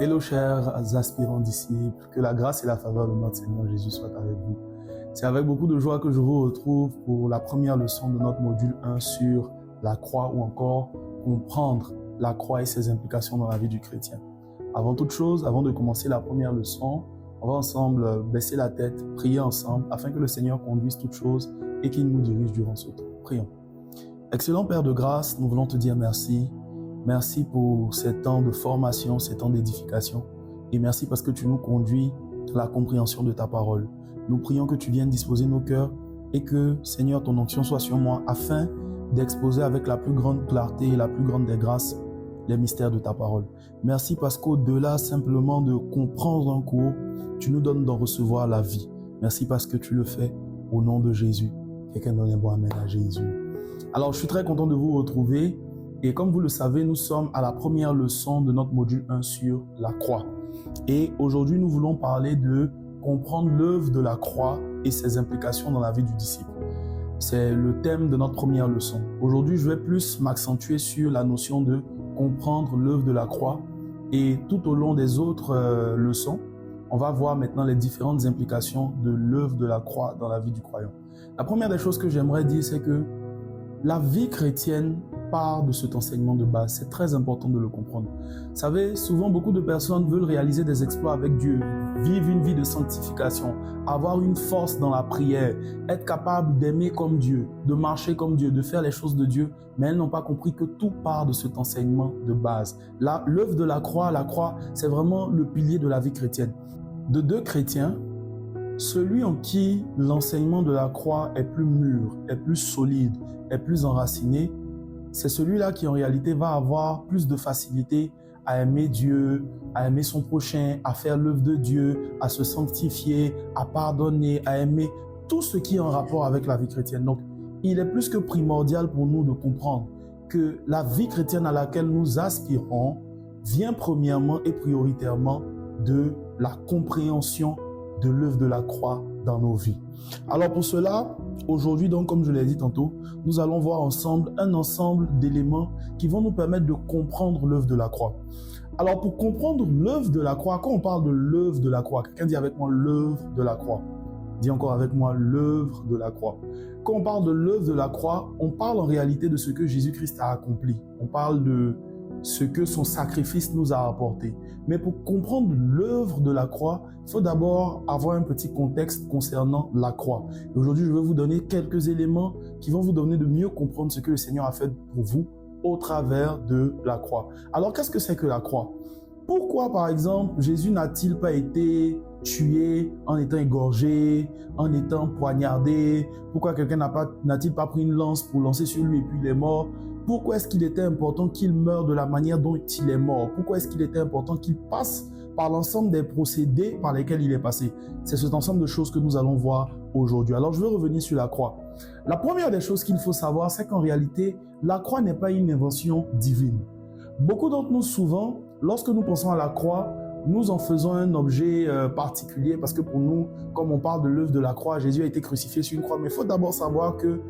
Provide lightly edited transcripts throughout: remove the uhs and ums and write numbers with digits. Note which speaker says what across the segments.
Speaker 1: Hello chers aspirants disciples, que la grâce et la faveur de notre Seigneur Jésus soient avec vous. C'est avec beaucoup de joie que je vous retrouve pour la première leçon de notre module 1 sur la croix ou encore comprendre la croix et ses implications dans la vie du chrétien. Avant toute chose, avant de commencer la première leçon, on va ensemble baisser la tête, prier ensemble afin que le Seigneur conduise toutes choses et qu'il nous dirige durant ce temps. Prions. Excellent Père de grâce, nous voulons te dire merci. Merci pour ces temps de formation, ces temps d'édification. Et merci parce que tu nous conduis à la compréhension de ta parole. Nous prions que tu viennes disposer nos cœurs et que, Seigneur, ton onction soit sur moi afin d'exposer avec la plus grande clarté et la plus grande des grâces les mystères de ta parole. Merci parce qu'au-delà simplement de comprendre un cours, tu nous donnes d'en recevoir la vie. Merci parce que tu le fais au nom de Jésus. Quelqu'un donne un bon amen à Jésus. Alors, je suis très content de vous retrouver. Et comme vous le savez, nous sommes à la première leçon de notre module 1 sur la croix. Et aujourd'hui, nous voulons parler de comprendre l'œuvre de la croix et ses implications dans la vie du disciple. C'est le thème de notre première leçon. Aujourd'hui, je vais plus m'accentuer sur la notion de comprendre l'œuvre de la croix. Et tout au long des autres leçons, on va voir maintenant les différentes implications de l'œuvre de la croix dans la vie du croyant. La première des choses que j'aimerais dire, c'est que la vie chrétienne part de cet enseignement de base. C'est très important de le comprendre. Vous savez, souvent beaucoup de personnes veulent réaliser des exploits avec Dieu, vivre une vie de sanctification, avoir une force dans la prière, être capable d'aimer comme Dieu, de marcher comme Dieu, de faire les choses de Dieu, mais elles n'ont pas compris que tout part de cet enseignement de base. L'œuvre de la croix, c'est vraiment le pilier de la vie chrétienne. De deux chrétiens, celui en qui l'enseignement de la croix est plus mûr, est plus solide, est plus enraciné, c'est celui-là qui en réalité va avoir plus de facilité à aimer Dieu, à aimer son prochain, à faire l'œuvre de Dieu, à se sanctifier, à pardonner, à aimer tout ce qui est en rapport avec la vie chrétienne. Donc, il est plus que primordial pour nous de comprendre que la vie chrétienne à laquelle nous aspirons vient premièrement et prioritairement de la compréhension de l'œuvre de la croix dans nos vies. Alors pour cela, aujourd'hui, donc, comme je l'ai dit tantôt, nous allons voir ensemble un ensemble d'éléments qui vont nous permettre de comprendre l'œuvre de la croix. Alors pour comprendre l'œuvre de la croix, quand on parle de l'œuvre de la croix, quelqu'un dit avec moi l'œuvre de la croix. Dis encore avec moi l'œuvre de la croix. Quand on parle de l'œuvre de la croix, on parle en réalité de ce que Jésus-Christ a accompli. On parle de ce que son sacrifice nous a apporté. Mais pour comprendre l'œuvre de la croix, il faut d'abord avoir un petit contexte concernant la croix. Et aujourd'hui, je vais vous donner quelques éléments qui vont vous donner de mieux comprendre ce que le Seigneur a fait pour vous au travers de la croix. Alors, qu'est-ce que c'est que la croix? Pourquoi, par exemple, Jésus n'a-t-il pas été tué en étant égorgé, en étant poignardé? Pourquoi quelqu'un n'a-t-il pas pris une lance pour lancer sur lui et puis il est mort? Pourquoi est-ce qu'il était important qu'il meure de la manière dont il est mort? Pourquoi est-ce qu'il était important qu'il passe par l'ensemble des procédés par lesquels il est passé? C'est cet ensemble de choses que nous allons voir aujourd'hui. Alors, je vais revenir sur la croix. La première des choses qu'il faut savoir, c'est qu'en réalité, la croix n'est pas une invention divine. Beaucoup d'entre nous, souvent, lorsque nous pensons à la croix, nous en faisons un objet particulier parce que pour nous, comme on parle de l'œuvre de la croix, Jésus a été crucifié sur une croix. Mais il faut d'abord savoir que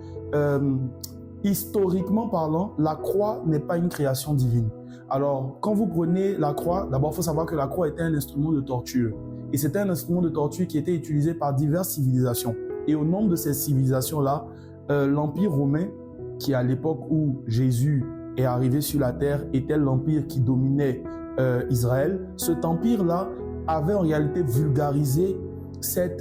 Speaker 1: historiquement parlant, la croix n'est pas une création divine. Alors, quand vous prenez la croix, d'abord, il faut savoir que la croix était un instrument de torture. Et c'était un instrument de torture qui était utilisé par diverses civilisations. Et au nombre de ces civilisations-là, l'Empire romain, qui à l'époque où Jésus est arrivé sur la terre, était l'empire qui dominait Israël. Cet empire-là avait en réalité vulgarisé cet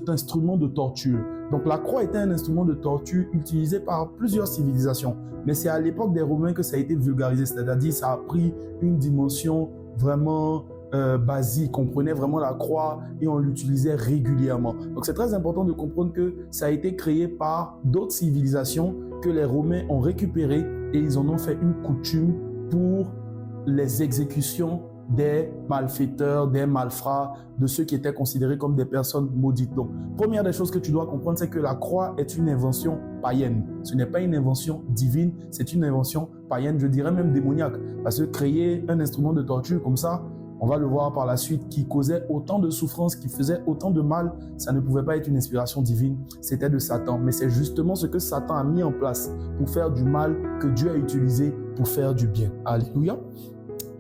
Speaker 1: instrument de torture. Donc la croix était un instrument de torture utilisé par plusieurs civilisations. Mais c'est à l'époque des Romains que ça a été vulgarisé, c'est-à-dire ça a pris une dimension vraiment basique. On prenait vraiment la croix et on l'utilisait régulièrement. Donc c'est très important de comprendre que ça a été créé par d'autres civilisations que les Romains ont récupéré et ils en ont fait une coutume pour les exécutions des malfaiteurs, des malfrats, de ceux qui étaient considérés comme des personnes maudites. Donc, première des choses que tu dois comprendre, c'est que la croix est une invention païenne. Ce n'est pas une invention divine, c'est une invention païenne, je dirais même démoniaque. Parce que créer un instrument de torture comme ça, on va le voir par la suite, qui causait autant de souffrance, qui faisait autant de mal, ça ne pouvait pas être une inspiration divine, c'était de Satan. Mais c'est justement ce que Satan a mis en place pour faire du mal que Dieu a utilisé pour faire du bien. Alléluia.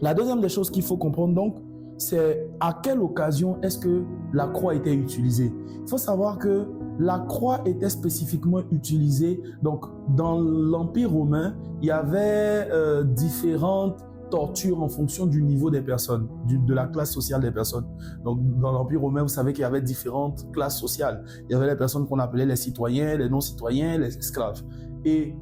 Speaker 1: La deuxième des choses qu'il faut comprendre donc, c'est à quelle occasion est-ce que la croix était utilisée. Il faut savoir que la croix était spécifiquement utilisée. Donc, dans l'Empire romain, il y avait différentes tortures en fonction du niveau des personnes, de la classe sociale des personnes. Donc, dans l'Empire romain, vous savez qu'il y avait différentes classes sociales. Il y avait les personnes qu'on appelait les citoyens, les non-citoyens, les esclaves. Et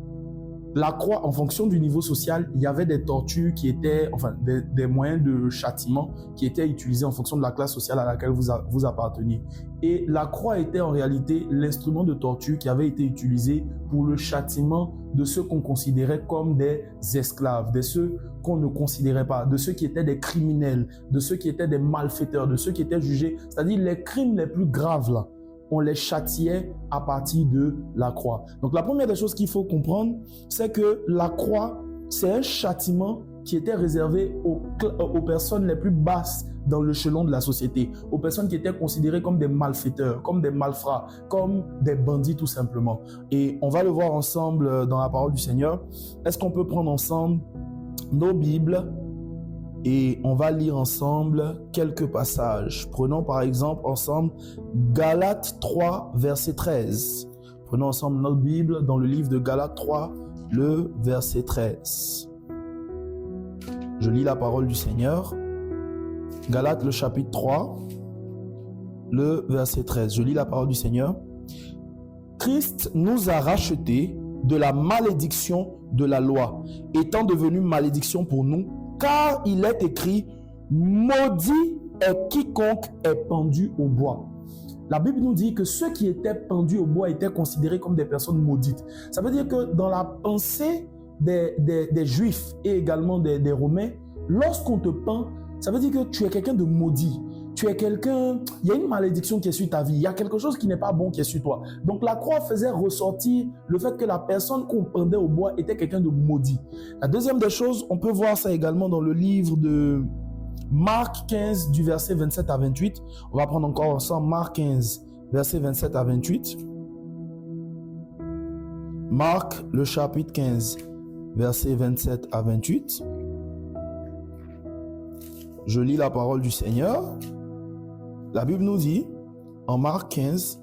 Speaker 1: la croix, en fonction du niveau social, il y avait des tortures qui étaient, enfin, des moyens de châtiment qui étaient utilisés en fonction de la classe sociale à laquelle vous apparteniez. Et la croix était en réalité l'instrument de torture qui avait été utilisé pour le châtiment de ceux qu'on considérait comme des esclaves, de ceux qu'on ne considérait pas, de ceux qui étaient des criminels, de ceux qui étaient des malfaiteurs, de ceux qui étaient jugés, c'est-à-dire les crimes les plus graves là. On les châtiait à partir de la croix. Donc la première des choses qu'il faut comprendre, c'est que la croix, c'est un châtiment qui était réservé aux personnes les plus basses dans l'échelon de la société, aux personnes qui étaient considérées comme des malfaiteurs, comme des malfrats, comme des bandits tout simplement. Et on va le voir ensemble dans la parole du Seigneur. Est-ce qu'on peut prendre ensemble nos Bibles et on va lire ensemble quelques passages. Prenons par exemple ensemble Galates 3, verset 13. Prenons ensemble notre Bible dans le livre de Galates 3, le verset 13. Je lis la parole du Seigneur. Galates, le chapitre 3, le verset 13. Je lis la parole du Seigneur. Christ nous a rachetés de la malédiction de la loi, étant devenu malédiction pour nous, car il est écrit, maudit est quiconque est pendu au bois. La Bible nous dit que ceux qui étaient pendus au bois étaient considérés comme des personnes maudites. Ça veut dire que dans la pensée des Juifs et également des Romains, lorsqu'on te pend, ça veut dire que tu es quelqu'un de maudit. Tu es quelqu'un, il y a une malédiction qui est sur ta vie, il y a quelque chose qui n'est pas bon qui est sur toi. Donc la croix faisait ressortir le fait que la personne qu'on pendait au bois était quelqu'un de maudit. La deuxième des choses, on peut voir ça également dans le livre de Marc 15 du verset 27 à 28. On va prendre encore ensemble Marc 15 verset 27 à 28. Marc le chapitre 15 verset 27 à 28. Je lis la parole du Seigneur. La Bible nous dit, en Marc 15,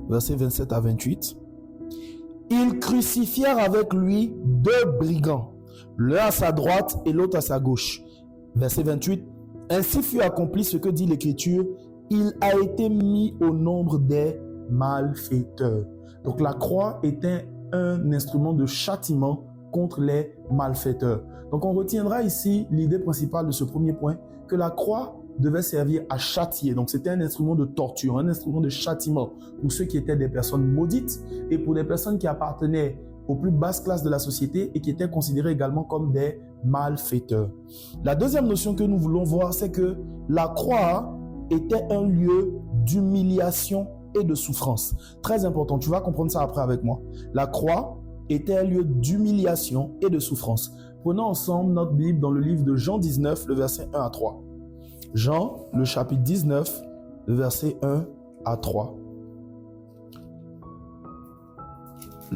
Speaker 1: versets 27 à 28, « Ils crucifièrent avec lui deux brigands, l'un à sa droite et l'autre à sa gauche. » Verset 28, « Ainsi fut accompli ce que dit l'Écriture, il a été mis au nombre des malfaiteurs. » Donc la croix était un instrument de châtiment contre les malfaiteurs. Donc on retiendra ici l'idée principale de ce premier point, que la croix devait servir à châtier. Donc c'était un instrument de torture, un instrument de châtiment pour ceux qui étaient des personnes maudites et pour des personnes qui appartenaient aux plus basses classes de la société et qui étaient considérées également comme des malfaiteurs. La deuxième notion que nous voulons voir, c'est que la croix était un lieu d'humiliation et de souffrance. Très important, tu vas comprendre ça après avec moi. La croix était un lieu d'humiliation et de souffrance. Prenons ensemble notre Bible dans le livre de Jean 19, le verset 1 à 3. Jean, le chapitre 19, le verset 1 à 3.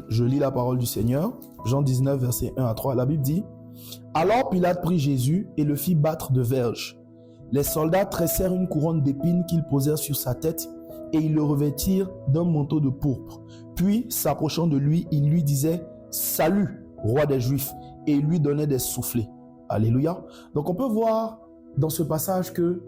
Speaker 1: Je lis la parole du Seigneur. Jean 19, verset 1 à 3. La Bible dit, « Alors Pilate prit Jésus et le fit battre de verges. Les soldats tressèrent une couronne d'épines qu'ils posèrent sur sa tête et ils le revêtirent d'un manteau de pourpre. Puis, s'approchant de lui, ils lui disaient, « Salut, roi des Juifs !» et il lui donnait des soufflets. Alléluia. Donc on peut voir dans ce passage que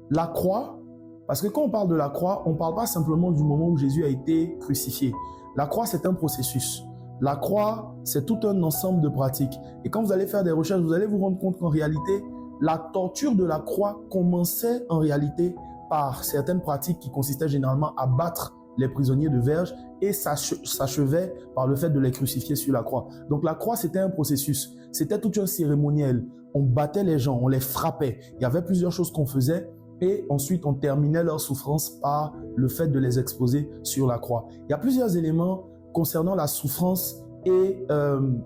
Speaker 1: la croix, parce que quand on parle de la croix, on ne parle pas simplement du moment où Jésus a été crucifié. La croix, c'est un processus. La croix, c'est tout un ensemble de pratiques. Et quand vous allez faire des recherches, vous allez vous rendre compte qu'en réalité, la torture de la croix commençait en réalité par certaines pratiques qui consistaient généralement à battre les prisonniers de verge et s'achevait par le fait de les crucifier sur la croix. Donc la croix, c'était un processus, c'était tout un cérémoniel. On battait les gens, on les frappait. Il y avait plusieurs choses qu'on faisait et ensuite on terminait leur souffrance par le fait de les exposer sur la croix. Il y a plusieurs éléments concernant la souffrance et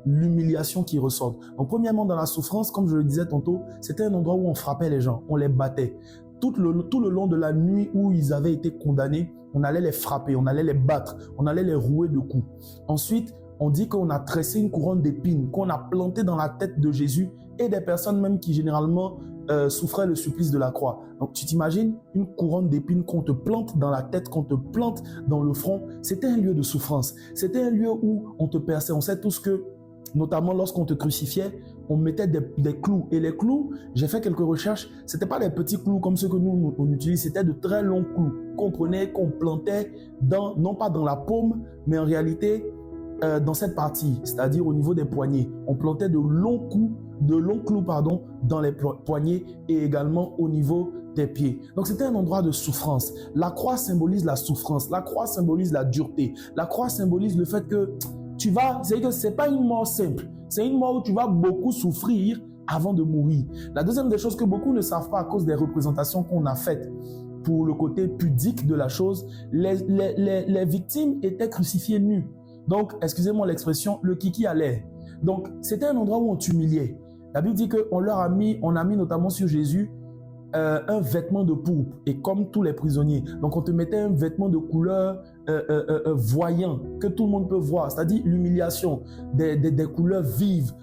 Speaker 1: l'humiliation qui ressortent. Donc premièrement, dans la souffrance, comme je le disais tantôt, c'était un endroit où on frappait les gens, on les battait. Tout le long de la nuit où ils avaient été condamnés, on allait les frapper, on allait les battre, on allait les rouer de coups. Ensuite, on dit qu'on a tressé une couronne d'épines, qu'on a planté dans la tête de Jésus et des personnes même qui généralement souffraient le supplice de la croix. Donc tu t'imagines une couronne d'épines qu'on te plante dans la tête, qu'on te plante dans le front. C'était un lieu de souffrance. C'était un lieu où on te perçait. On sait tous que, notamment lorsqu'on te crucifiait, on mettait des clous. Et les clous, j'ai fait quelques recherches, c'était pas des petits clous comme ceux que nous on utilise, c'était de très longs clous qu'on prenait, qu'on plantait non pas dans la paume, mais en réalité dans cette partie, c'est-à-dire au niveau des poignets. On plantait de longs clous dans les poignets et également au niveau des pieds. Donc c'était un endroit de souffrance. La croix symbolise la souffrance, la croix symbolise la dureté, la croix symbolise le fait que c'est pas une mort simple, c'est une mort où tu vas beaucoup souffrir avant de mourir. La deuxième des choses que beaucoup ne savent pas à cause des représentations qu'on a faites pour le côté pudique de la chose, les victimes étaient crucifiées nues. Donc, excusez-moi l'expression, le kiki à l'air. Donc, c'était un endroit où on t'humiliait. La Bible dit qu'on a mis notamment sur Jésus un vêtement de pourpre, et comme tous les prisonniers. Donc, on te mettait un vêtement de couleur voyant, que tout le monde peut voir, c'est-à-dire l'humiliation, des couleurs vives,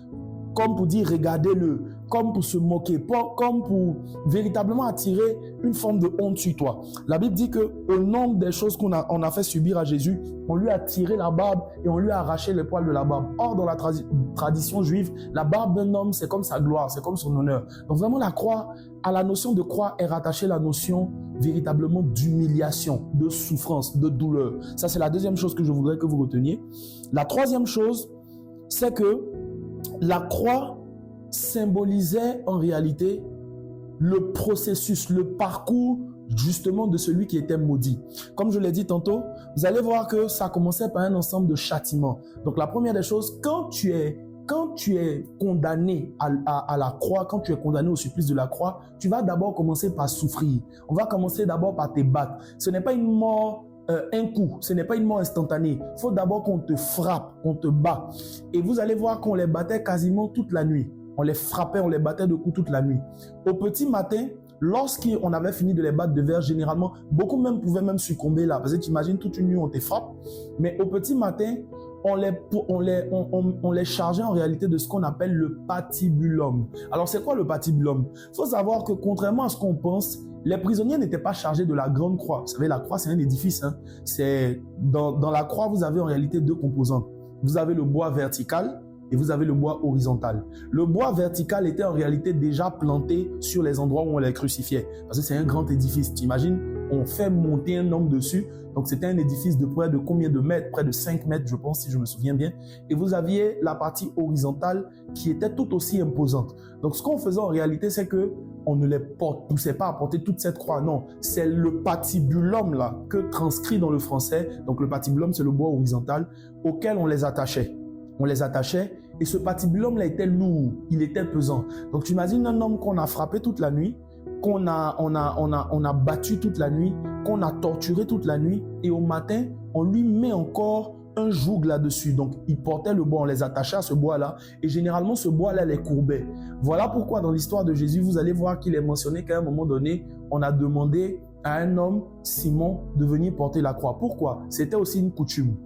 Speaker 1: comme pour dire regardez-le, comme pour se moquer, comme pour véritablement attirer une forme de honte sur toi. La Bible dit qu'au nombre des choses qu'on a fait subir à Jésus, on lui a tiré la barbe et on lui a arraché les poils de la barbe. Or, dans la tradition juive, la barbe d'un homme, c'est comme sa gloire, c'est comme son honneur. Donc vraiment, la croix, à la notion de croix est rattachée la notion véritablement d'humiliation, de souffrance, de douleur. Ça, c'est la deuxième chose que je voudrais que vous reteniez. La troisième chose, c'est que la croix symbolisait en réalité le processus, le parcours justement de celui qui était maudit. Comme je l'ai dit tantôt, vous allez voir que ça commençait par un ensemble de châtiments. Donc la première des choses, quand tu es condamné à la croix, quand tu es condamné au supplice de la croix, tu vas d'abord commencer par souffrir. On va commencer d'abord par te battre. Ce n'est pas une mort un coup, ce n'est pas une mort instantanée. Il faut d'abord qu'on te frappe, qu'on te bat. Et vous allez voir qu'on les battait quasiment toute la nuit. On les frappait, on les battait de coups toute la nuit. Au petit matin, lorsqu'on avait fini de les battre de verre, généralement, beaucoup même pouvaient même succomber là. Parce que tu imagines, toute une nuit, on te frappe. Mais au petit matin, on les chargeait en réalité de ce qu'on appelle le patibulum. Alors, c'est quoi le patibulum? Il faut savoir que contrairement à ce qu'on pense, les prisonniers n'étaient pas chargés de la grande croix. Vous savez, la croix, c'est un édifice. C'est, dans la croix, vous avez en réalité deux composantes. Vous avez le bois vertical et vous avez le bois horizontal. Le bois vertical était en réalité déjà planté sur les endroits où on les crucifiait. Parce que c'est un grand édifice. Tu imagines, on fait monter un homme dessus. Donc, c'était un édifice de près de combien de mètres? Près de 5 mètres, je pense, si je me souviens bien. Et vous aviez la partie horizontale qui était tout aussi imposante. Donc, ce qu'on faisait en réalité, c'est que on ne les poussait pas à porter toute cette croix. Non, c'est le patibulum là que transcrit dans le français. Donc, le patibulum, c'est le bois horizontal auquel on les attachait. On les attachait et ce patibulum là était lourd, il était pesant. Donc, tu imagines un homme qu'on a frappé toute la nuit, qu'on a battu toute la nuit, qu'on a torturé toute la nuit, et au matin, on lui met encore un joug là-dessus. Donc, il portait le bois, on les attachait à ce bois-là, et généralement, ce bois-là les courbait. Voilà pourquoi dans l'histoire de Jésus, vous allez voir qu'il est mentionné qu'à un moment donné, on a demandé à un homme, Simon, de venir porter la croix. Pourquoi? C'était aussi une coutume.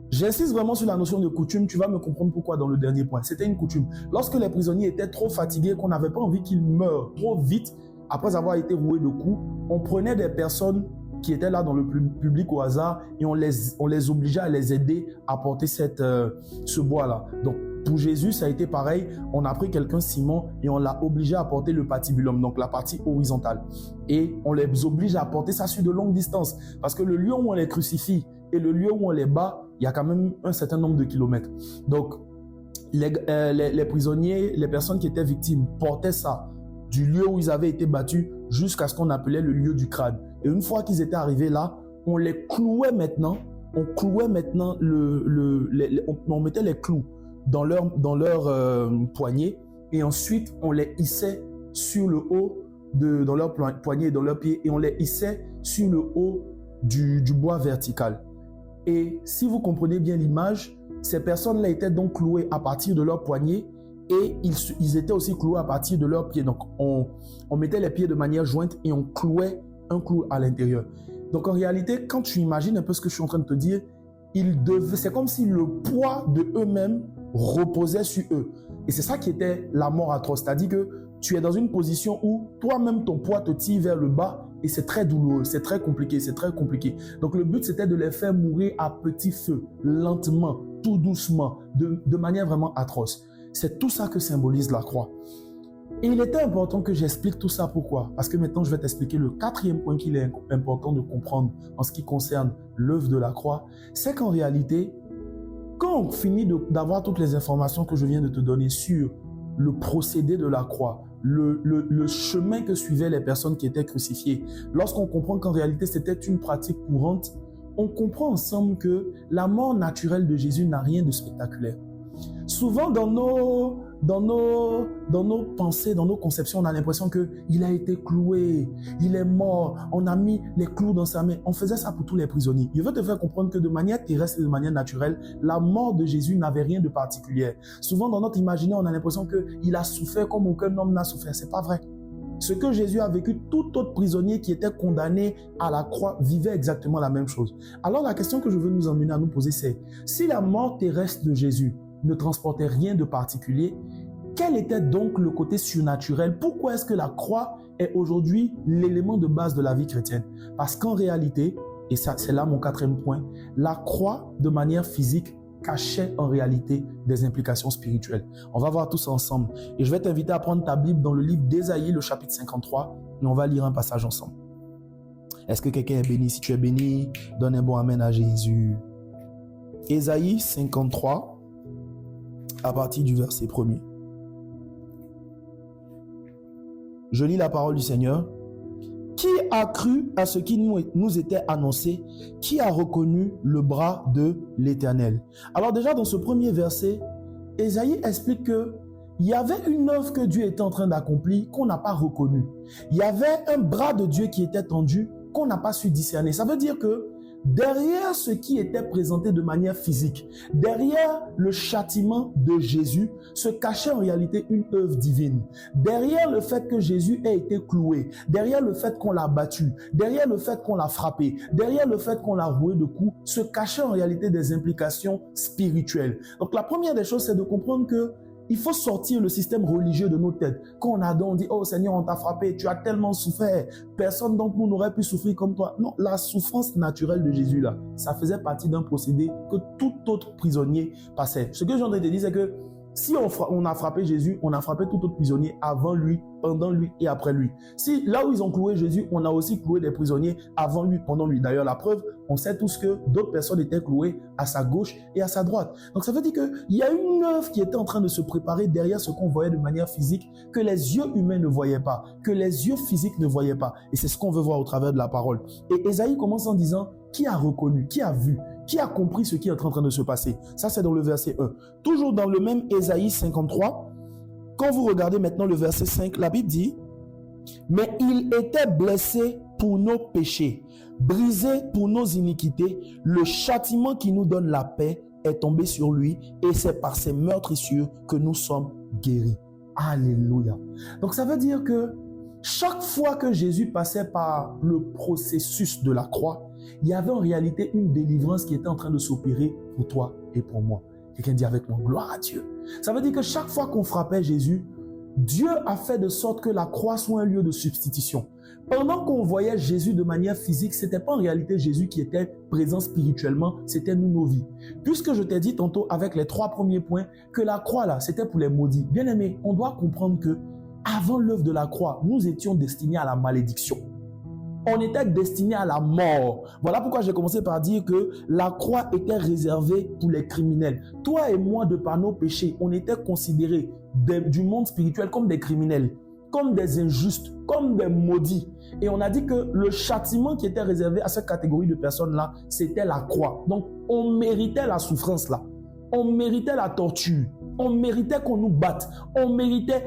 Speaker 1: J'insiste vraiment sur la notion de coutume, tu vas me comprendre pourquoi dans le dernier point. C'était une coutume. Lorsque les prisonniers étaient trop fatigués, qu'on n'avait pas envie qu'ils meurent trop vite, après avoir été roués de coups, on prenait des personnes qui étaient là dans le public au hasard et on les obligeait à les aider à porter ce bois-là. Donc, pour Jésus, ça a été pareil. On a pris quelqu'un, Simon, et on l'a obligé à porter le patibulum, donc la partie horizontale. Et on les oblige à porter ça sur de longues distances. Parce que le lieu où on les crucifie et le lieu où on les bat, il y a quand même un certain nombre de kilomètres. Donc, les prisonniers, les personnes qui étaient victimes portaient ça du lieu où ils avaient été battus jusqu'à ce qu'on appelait le lieu du crâne. Et une fois qu'ils étaient arrivés là, on les clouait maintenant, on mettait les clous dans leur poignet et ensuite on les hissait sur le haut dans leur poignet et dans leurs pieds et on les hissait sur le haut du bois vertical. Et si vous comprenez bien l'image, ces personnes-là étaient donc clouées à partir de leurs poignets et ils étaient aussi cloués à partir de leurs pieds. Donc, on mettait les pieds de manière jointe et on clouait un clou à l'intérieur. Donc, en réalité, quand tu imagines un peu ce que je suis en train de te dire, c'est comme si le poids de eux-mêmes reposait sur eux. Et c'est ça qui était la mort atroce. C'est-à-dire que tu es dans une position où toi-même, ton poids te tire vers le bas et c'est très douloureux, c'est très compliqué, c'est très compliqué. Donc le but, c'était de les faire mourir à petit feu, lentement, tout doucement, de manière vraiment atroce. C'est tout ça que symbolise la croix. Et il était important que j'explique tout ça. Pourquoi? Parce que maintenant, je vais t'expliquer le quatrième point qu'il est important de comprendre en ce qui concerne l'œuvre de la croix. C'est qu'en réalité, quand on finit d'avoir toutes les informations que je viens de te donner sur le procédé de la croix, le chemin que suivaient les personnes qui étaient crucifiées, lorsqu'on comprend qu'en réalité, c'était une pratique courante, on comprend ensemble que la mort naturelle de Jésus n'a rien de spectaculaire. Souvent, dans nos pensées, dans nos conceptions, on a l'impression qu'il a été cloué, il est mort, on a mis les clous dans sa main. On faisait ça pour tous les prisonniers. Je veux te faire comprendre que de manière terrestre et de manière naturelle, la mort de Jésus n'avait rien de particulier. Souvent, dans notre imaginaire, on a l'impression qu'il a souffert comme aucun homme n'a souffert. C'est pas vrai. Ce que Jésus a vécu, tout autre prisonnier qui était condamné à la croix vivait exactement la même chose. Alors, la question que je veux nous emmener à nous poser, c'est si la mort terrestre de Jésus ne transportait rien de particulier, quel était donc le côté surnaturel? Pourquoi est-ce que la croix est aujourd'hui l'élément de base de la vie chrétienne? Parce qu'en réalité, et ça, c'est là mon quatrième point, la croix, de manière physique, cachait en réalité des implications spirituelles. On va voir tout ça ensemble. Et je vais t'inviter à prendre ta Bible dans le livre d'Ésaïe, le chapitre 53, et on va lire un passage ensemble. Est-ce que quelqu'un est béni? Si tu es béni, donne un bon amen à Jésus. Ésaïe 53, à partir du verset 1er. Je lis la parole du Seigneur. Qui a cru à ce qui nous était annoncé? Qui a reconnu le bras de l'Éternel? Alors déjà, dans ce premier verset, Ésaïe explique que il y avait une œuvre que Dieu était en train d'accomplir qu'on n'a pas reconnue. Il y avait un bras de Dieu qui était tendu qu'on n'a pas su discerner. Ça veut dire que derrière ce qui était présenté de manière physique, derrière le châtiment de Jésus, se cachait en réalité une œuvre divine. Derrière le fait que Jésus ait été cloué, derrière le fait qu'on l'a battu, derrière le fait qu'on l'a frappé, derrière le fait qu'on l'a roué de coups, se cachait en réalité des implications spirituelles. Donc la première des choses, c'est de comprendre que il faut sortir le système religieux de nos têtes. Quand on adore, on dit « Oh Seigneur, on t'a frappé, tu as tellement souffert. Personne d'entre nous n'aurait pu souffrir comme toi. » Non, la souffrance naturelle de Jésus, là, ça faisait partie d'un procédé que tout autre prisonnier passait. Ce que j'ai envie de te dire, c'est que si on a frappé Jésus, on a frappé tout autre prisonnier avant lui, pendant lui et après lui. Si là où ils ont cloué Jésus, on a aussi cloué des prisonniers avant lui, pendant lui. D'ailleurs, la preuve, on sait tous que d'autres personnes étaient clouées à sa gauche et à sa droite. Donc ça veut dire qu'il y a une œuvre qui était en train de se préparer derrière ce qu'on voyait de manière physique, que les yeux humains ne voyaient pas, que les yeux physiques ne voyaient pas. Et c'est ce qu'on veut voir au travers de la parole. Et Ésaïe commence en disant, qui a reconnu, qui a vu, qui a compris ce qui est en train de se passer? Ça, c'est dans le verset 1. Toujours dans le même Ésaïe 53, quand vous regardez maintenant le verset 5, la Bible dit « Mais il était blessé pour nos péchés, brisé pour nos iniquités. Le châtiment qui nous donne la paix est tombé sur lui et c'est par ses meurtrissures que nous sommes guéris. » Alléluia. Donc ça veut dire que chaque fois que Jésus passait par le processus de la croix, il y avait en réalité une délivrance qui était en train de s'opérer pour toi et pour moi. Quelqu'un dit avec moi, gloire à Dieu. Ça veut dire que chaque fois qu'on frappait Jésus, Dieu a fait de sorte que la croix soit un lieu de substitution. Pendant qu'on voyait Jésus de manière physique, ce n'était pas en réalité Jésus qui était présent spirituellement, c'était nous, nos vies. Puisque je t'ai dit tantôt avec les 3 premiers points que la croix là, c'était pour les maudits. Bien aimé, on doit comprendre que avant l'œuvre de la croix, nous étions destinés à la malédiction. On était destiné à la mort. Voilà pourquoi j'ai commencé par dire que la croix était réservée pour les criminels. Toi et moi, de par nos péchés, on était considérés du monde spirituel comme des criminels, comme des injustes, comme des maudits. Et on a dit que le châtiment qui était réservé à cette catégorie de personnes-là, c'était la croix. Donc, on méritait la souffrance là. On méritait la torture. On méritait qu'on nous batte. On méritait...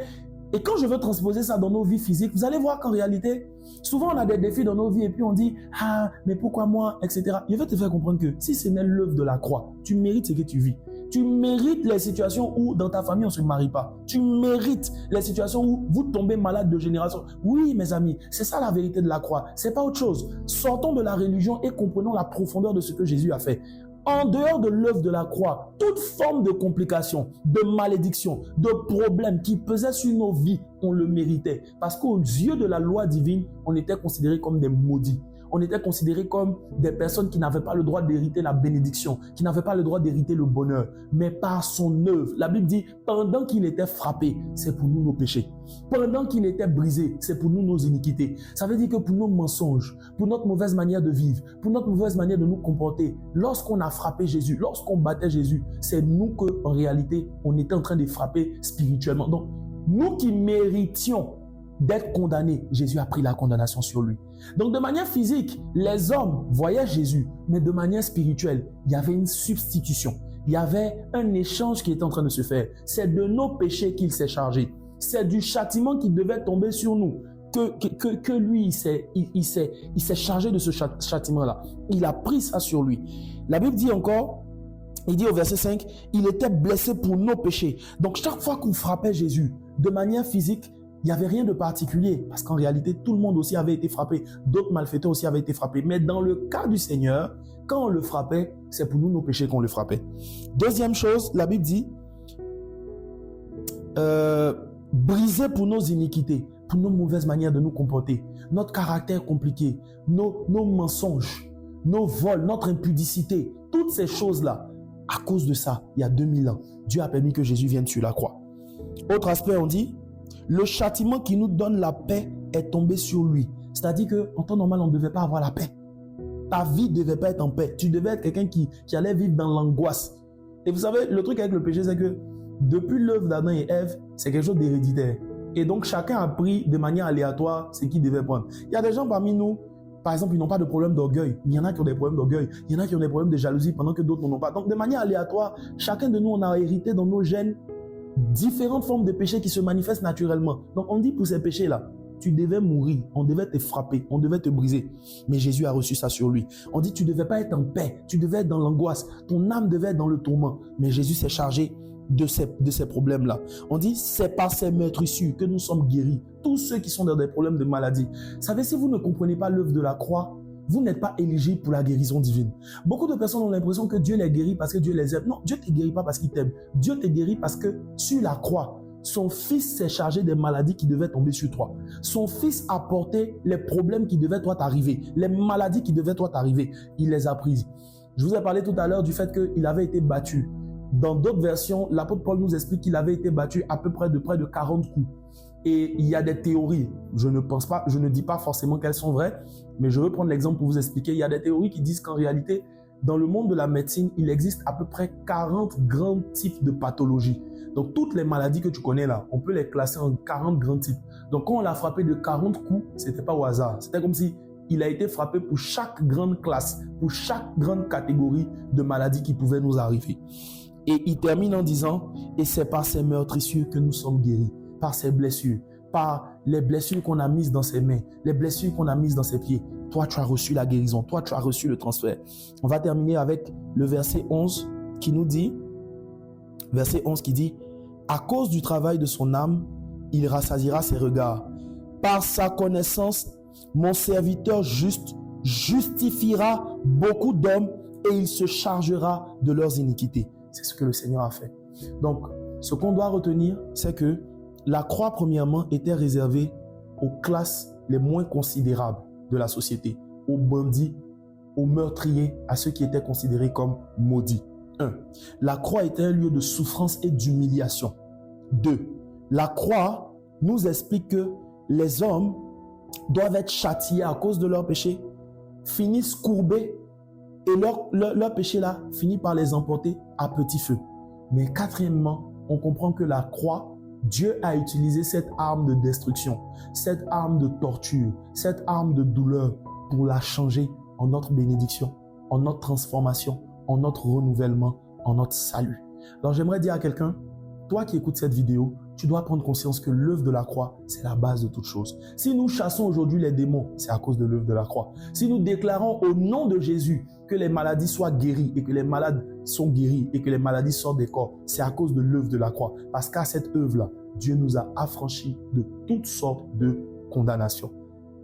Speaker 1: Et quand je veux transposer ça dans nos vies physiques, vous allez voir qu'en réalité, souvent on a des défis dans nos vies et puis on dit « Ah, mais pourquoi moi ?» etc. Je veux te faire comprendre que si ce n'est l'œuvre de la croix, tu mérites ce que tu vis. Tu mérites les situations où dans ta famille on ne se marie pas. Tu mérites les situations où vous tombez malade de génération. Oui, mes amis, c'est ça la vérité de la croix. C'est pas autre chose. Sortons de la religion et comprenons la profondeur de ce que Jésus a fait. En dehors de l'œuvre de la croix, toute forme de complication, de malédiction, de problème qui pesait sur nos vies, on le méritait. Parce qu'aux yeux de la loi divine, on était considérés comme des maudits. On était considérés comme des personnes qui n'avaient pas le droit d'hériter la bénédiction, qui n'avaient pas le droit d'hériter le bonheur. Mais par son œuvre, la Bible dit, pendant qu'il était frappé, c'est pour nous nos péchés. Pendant qu'il était brisé, c'est pour nous nos iniquités. Ça veut dire que pour nos mensonges, pour notre mauvaise manière de vivre, pour notre mauvaise manière de nous comporter, lorsqu'on a frappé Jésus, lorsqu'on battait Jésus, c'est nous qu'en réalité, on était en train de frapper spirituellement. Donc, nous qui méritions d'être condamnés, Jésus a pris la condamnation sur lui. Donc de manière physique, les hommes voyaient Jésus, mais de manière spirituelle, il y avait une substitution. Il y avait un échange qui était en train de se faire. C'est de nos péchés qu'il s'est chargé. C'est du châtiment qui devait tomber sur nous. Que lui, il s'est chargé de ce châtiment-là. Il a pris ça sur lui. La Bible dit encore, il dit au verset 5, il était blessé pour nos péchés. Donc chaque fois qu'on frappait Jésus, de manière physique, il n'y avait rien de particulier, parce qu'en réalité, tout le monde aussi avait été frappé. D'autres malfaiteurs aussi avaient été frappés. Mais dans le cas du Seigneur, quand on le frappait, c'est pour nous nos péchés qu'on le frappait. Deuxième chose, la Bible dit, brisé pour nos iniquités, pour nos mauvaises manières de nous comporter, notre caractère compliqué, nos mensonges, nos vols, notre impudicité, toutes ces choses-là, à cause de ça, il y a 2000 ans, Dieu a permis que Jésus vienne sur la croix. Autre aspect, on dit, le châtiment qui nous donne la paix est tombé sur lui. C'est-à-dire qu'en temps normal, on ne devait pas avoir la paix. Ta vie ne devait pas être en paix. Tu devais être quelqu'un qui allait vivre dans l'angoisse. Et vous savez, le truc avec le péché, c'est que depuis l'œuvre d'Adam et Ève, c'est quelque chose d'héréditaire. Et donc, chacun a pris de manière aléatoire ce qu'il devait prendre. Il y a des gens parmi nous, par exemple, ils n'ont pas de problème d'orgueil. Mais il y en a qui ont des problèmes d'orgueil. Il y en a qui ont des problèmes de jalousie pendant que d'autres n'en ont pas. Donc, de manière aléatoire, chacun de nous, on a hérité dans nos gènes différentes formes de péchés qui se manifestent naturellement. Donc on dit pour ces péchés-là, tu devais mourir, on devait te frapper, on devait te briser. Mais Jésus a reçu ça sur lui. On dit tu ne devais pas être en paix, tu devais être dans l'angoisse, ton âme devait être dans le tourment. Mais Jésus s'est chargé de ces problèmes-là. On dit c'est par ces meurtrissures que nous sommes guéris. Tous ceux qui sont dans des problèmes de maladie. Vous savez, si vous ne comprenez pas l'œuvre de la croix, vous n'êtes pas éligible pour la guérison divine. Beaucoup de personnes ont l'impression que Dieu les guérit parce que Dieu les aime. Non, Dieu ne te guérit pas parce qu'il t'aime. Dieu te guérit parce que sur la croix, son fils s'est chargé des maladies qui devaient tomber sur toi. Son fils a porté les problèmes qui devaient toi t'arriver, les maladies qui devaient toi t'arriver. Il les a prises. Je vous ai parlé tout à l'heure du fait qu'il avait été battu. Dans d'autres versions, l'apôtre Paul nous explique qu'il avait été battu à peu près de près de 40 coups. Et il y a des théories, je ne dis pas forcément qu'elles sont vraies, mais je veux prendre l'exemple pour vous expliquer. Il y a des théories qui disent qu'en réalité, dans le monde de la médecine, il existe à peu près 40 grands types de pathologies. Donc toutes les maladies que tu connais là, on peut les classer en 40 grands types. Donc quand on l'a frappé de 40 coups, c'était pas au hasard. C'était comme si il a été frappé pour chaque grande classe, pour chaque grande catégorie de maladies qui pouvaient nous arriver. Et il termine en disant, et c'est par ces meurtrissures que nous sommes guéris. Par ses blessures, par les blessures qu'on a mises dans ses mains, les blessures qu'on a mises dans ses pieds. Toi, tu as reçu la guérison. Toi, tu as reçu le transfert. On va terminer avec le verset 11 qui nous dit, verset 11 qui dit, à cause du travail de son âme, il rassasiera ses regards. Par sa connaissance, mon serviteur juste justifiera beaucoup d'hommes et il se chargera de leurs iniquités. C'est ce que le Seigneur a fait. Donc, ce qu'on doit retenir, c'est que la croix, premièrement, était réservée aux classes les moins considérables de la société, aux bandits, aux meurtriers, à ceux qui étaient considérés comme maudits. 1. La croix était un lieu de souffrance et d'humiliation. 2. La croix nous explique que les hommes doivent être châtiés à cause de leurs péchés, finissent courbés et leur péché là finit par les emporter à petit feu. Mais quatrièmement, on comprend que la croix, Dieu a utilisé cette arme de destruction, cette arme de torture, cette arme de douleur pour la changer en notre bénédiction, en notre transformation, en notre renouvellement, en notre salut. Alors j'aimerais dire à quelqu'un, toi qui écoutes cette vidéo, tu dois prendre conscience que l'œuvre de la croix, c'est la base de toute chose. Si nous chassons aujourd'hui les démons, c'est à cause de l'œuvre de la croix. Si nous déclarons au nom de Jésus que les maladies soient guéries et que les malades sont guéris et que les maladies sortent des corps, c'est à cause de l'œuvre de la croix. Parce qu'à cette œuvre-là, Dieu nous a affranchis de toutes sortes de condamnations.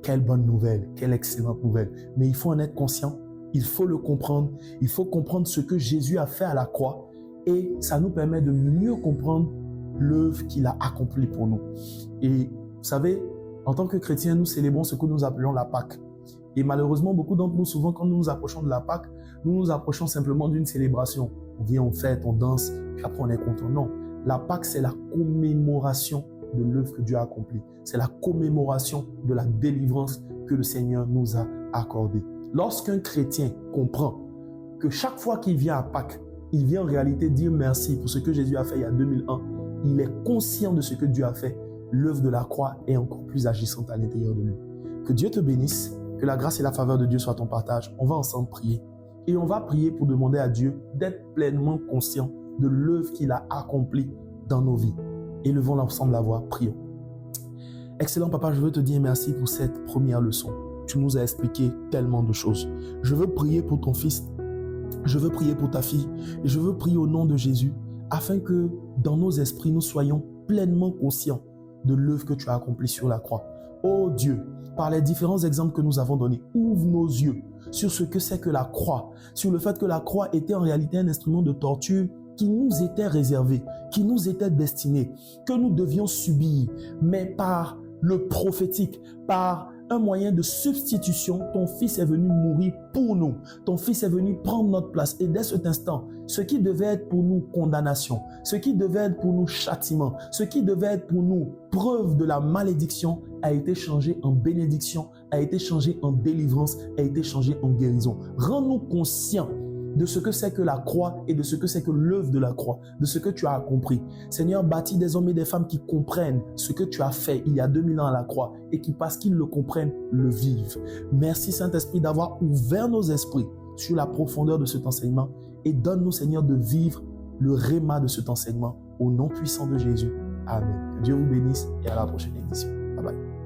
Speaker 1: Quelle bonne nouvelle, quelle excellente nouvelle. Mais il faut en être conscient Il faut le comprendre. Il faut comprendre ce que Jésus a fait à la croix et ça nous permet de mieux comprendre l'œuvre qu'il a accomplie pour nous. Et vous savez, en tant que chrétiens, nous célébrons ce que nous appelons la Pâque. Et malheureusement, beaucoup d'entre nous, souvent, quand nous nous approchons de la Pâque, nous nous approchons simplement d'une célébration. On vient, on fête, on danse, puis après on est content. Non, la Pâque, c'est la commémoration de l'œuvre que Dieu a accomplie. C'est la commémoration de la délivrance que le Seigneur nous a accordée. Lorsqu'un chrétien comprend que chaque fois qu'il vient à Pâques, il vient en réalité dire merci pour ce que Jésus a fait il y a 2000 ans, il est conscient de ce que Dieu a fait, l'œuvre de la croix est encore plus agissante à l'intérieur de lui. Que Dieu te bénisse, que la grâce et la faveur de Dieu soient ton partage. On va ensemble prier. Et on va prier pour demander à Dieu d'être pleinement conscient de l'œuvre qu'il a accomplie dans nos vies. Élevons ensemble la voix, prions. Excellent Papa, je veux te dire merci pour cette première leçon. Tu nous as expliqué tellement de choses. Je veux prier pour ton fils, je veux prier pour ta fille, et je veux prier au nom de Jésus, afin que dans nos esprits, nous soyons pleinement conscients de l'œuvre que tu as accomplie sur la croix. Oh Dieu, par les différents exemples que nous avons donnés, ouvre nos yeux sur ce que c'est que la croix, sur le fait que la croix était en réalité un instrument de torture qui nous était réservé, qui nous était destiné, que nous devions subir, mais par le prophétique, par un moyen de substitution, ton Fils est venu mourir pour nous. Ton Fils est venu prendre notre place. Et dès cet instant, ce qui devait être pour nous condamnation, ce qui devait être pour nous châtiment, ce qui devait être pour nous preuve de la malédiction a été changé en bénédiction, a été changé en délivrance, a été changé en guérison. Rends-nous conscients de ce que c'est que la croix et de ce que c'est que l'œuvre de la croix, de ce que tu as accompli. Seigneur, bâtis des hommes et des femmes qui comprennent ce que tu as fait il y a 2000 ans à la croix et qui, parce qu'ils le comprennent, le vivent. Merci Saint-Esprit d'avoir ouvert nos esprits sur la profondeur de cet enseignement et donne-nous, Seigneur, de vivre le réma de cet enseignement au nom puissant de Jésus. Amen. Que Dieu vous bénisse et à la prochaine édition. Bye bye.